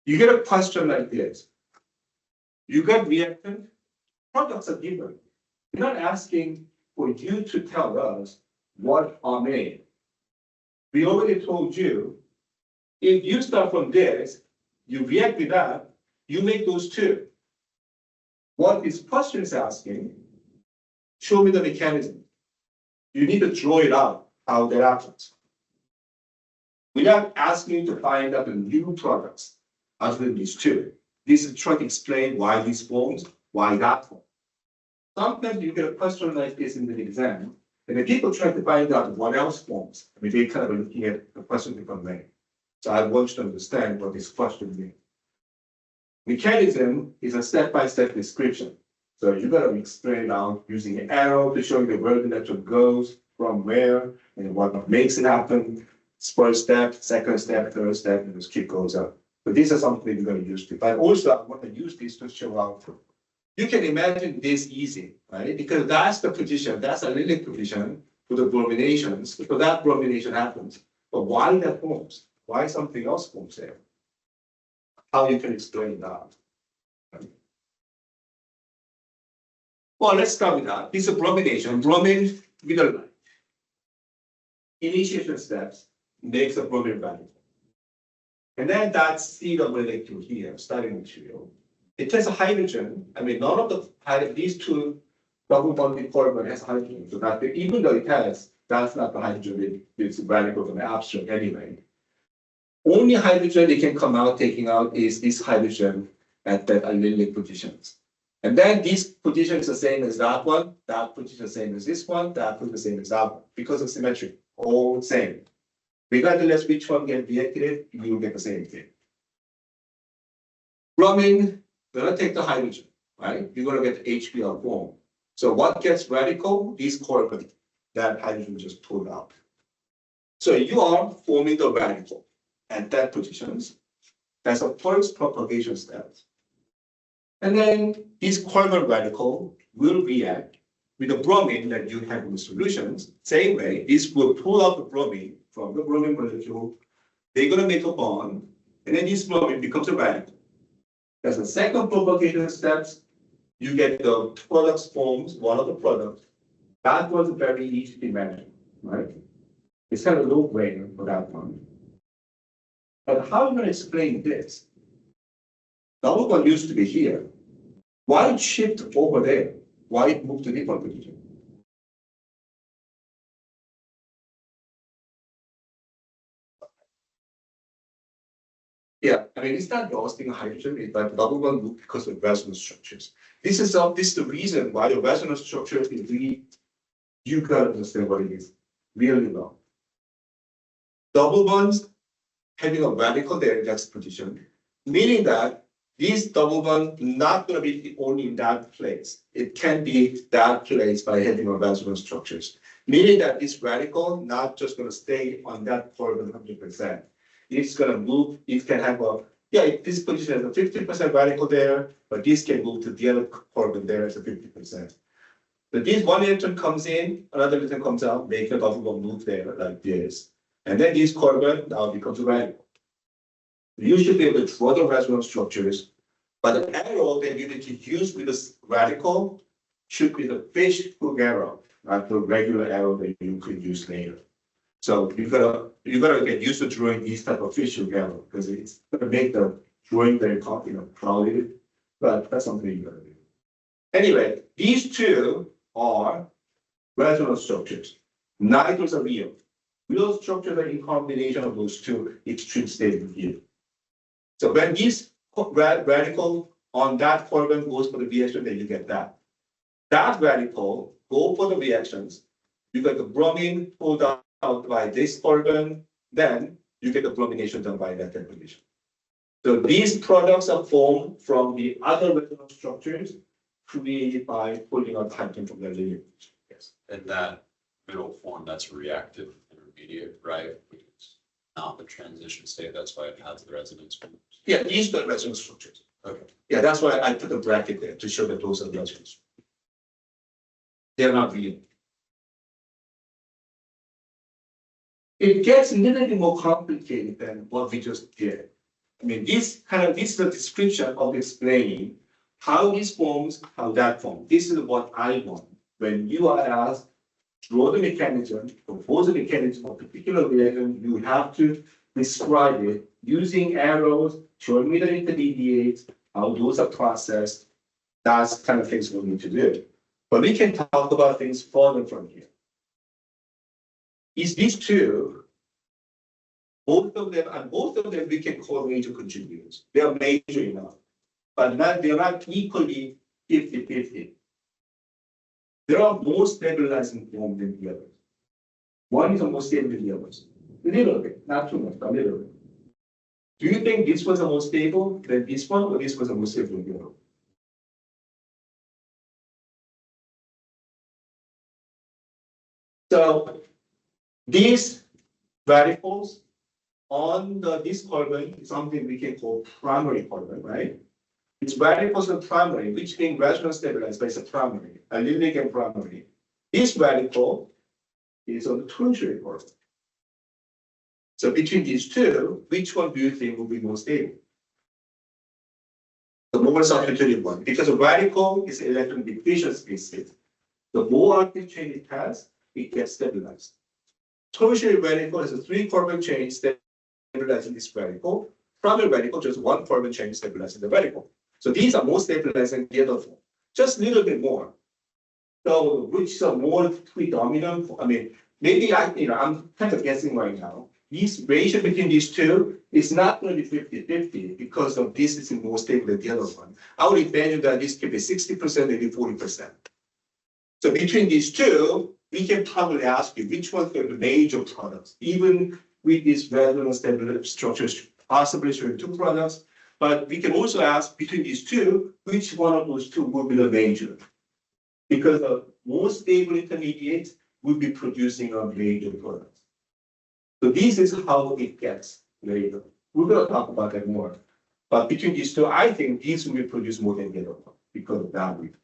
You get a question like this. You get reactant, products are given. We're not asking for you to tell us what are made. We already told you, if you start from this, you react with that, you make those two. What this question is asking, show me the mechanism. You need to draw it out, how that happens. We're not asking you to find out the new products other than these two. This is trying to explain why these forms, why that form. Sometimes you get a question like this in the exam, and the people try to find out what else forms. I mean, they kind of looking at the question different way. So I want you to understand what this question means. Mechanism is a step-by-step description. So you got to explain it out using an arrow to show you the where the electron goes, from where, and what makes it happen. First step, second step, third step, and this keep goes up. But these are something you're going to use. But also, I want to use this to show out. You can imagine this easy, right? Because that's the position, that's a Lilith position for the brominations. So that bromination happens. But why that forms? Why something else forms there? How you can explain that? Well, let's start with that. This is a bromination. Bromine with a light. Initiation steps makes a bromine value. And then that seed of molecule here, starting material. It has a hydrogen. I mean, none of these two double bonded carbon has hydrogen. So that even though it has, that's not the hydrogen. It's radical from the abstract anyway. Only hydrogen it can come out taking out is this hydrogen at the allylic positions. And then this position is the same as that one, that position is the same as this one, that position is the same as that one, because of symmetry, all same. Regardless which one gets reacted, you will get the same thing. Bromine, gonna take the hydrogen, right? You're gonna get the HBr form. So what gets radical? This carbon, that hydrogen just pulled out. So you are forming the radical at that positions. That's the first propagation step. And then this carbon radical will react with the bromine that you have in the solutions. Same way, this will pull out the bromine from the bromine molecule. They're going to make a bond, and then this bromine becomes a radical. As the second propagation steps, you get the products forms, one of the products. That was very easy to imagine, right? It's kind of a no-brainer for that one. But how are you going to explain this? Double bond used to be here. Why it shift over there? Why it moved to different position? Yeah, I mean, it's not lost in hydrogen, but double bond move because of resonance structures. This is the reason why the resonance structure is really, you gotta understand what it is really well. Double bonds having a radical there in that position, meaning that this double bond not going to be only in that place. It can be that place by having a resonance structures, meaning that this radical not just going to stay on that carbon 100%. It's going to move. It can have a, if this position has a 50% radical there, but this can move to the other carbon there as a 50%. So this one electron comes in, another electron comes out, make the double bond move there like this. And then this carbon now becomes a radical. You should be able to draw the resonance structures, but the arrow that you need to use with this radical should be the fishhook arrow, not the regular arrow that you could use later. So you gotta get used to drawing these type of fishhook arrow because it's gonna make the drawing very crowded, but that's something you gotta do. Anyway, these two are resonance structures. Neither is a real. Real structures are in combination of those two extreme states here. So when this radical on that carbon goes for the reaction, then you get that. That radical go for the reactions. You get the bromine pulled out by this carbon, then you get the bromination done by that temperature. So these products are formed from the other resonance structures created by pulling out hydrogen from the lineage. Yes. And that middle form, that's reactive intermediate, right? Not the transition state, that's why it has the resonance forms. Yeah, these are the resonance structures. Okay. Yeah, that's why I put a bracket there to show that those are resonance. They're not real. It gets a little bit more complicated than what we just did. I mean, this is a description of explaining how this forms, how that forms. This is what I want. When you are asked, draw the mechanism, propose a mechanism of a particular reaction, you have to describe it using arrows, showing me the intermediates, how those are processed. That's kind of things we need to do. But we can talk about things further from here. Is these two, both of them we can call major contributors. They are major enough, but they're not equally 50-50. There are more stabilizing forms than the others. One is more stable than the others. A little bit, not too much, but a little bit. Do you think this was the most stable than this one, or this was the most stable than the other? So these variables on this carbon is something we can call primary carbon, right? It's variables on primary, which being resonance stabilized by a primary, a ligand primary. This variable is on the tertiary carbon. So between these two, which one do you think will be more stable? The more substituted one, because a radical is electron depletion species. The more active chain it has, it gets stabilized. Tertiary radical has a 3 carbon chain stabilizing this radical. Primary radical just 1 carbon chain stabilizing the radical. So these are more stabilized than the other form, just a little bit more. So which is a more predominant? I mean, maybe I'm kind of guessing right now. This ratio between these two is not going to be 50-50 because of this is more stable than the other one. I would imagine that this could be 60%, maybe 40%. So between these two, we can probably ask you which one's going to be major products, even with these resonance stable structures, possibly showing 2 products. But we can also ask between these two, which one of those two will be the major? Because the most stable intermediates will be producing a major product. So this is how it gets later. We're going to talk about that more. But between these two, I think these will be produced more than the other one because of that reason.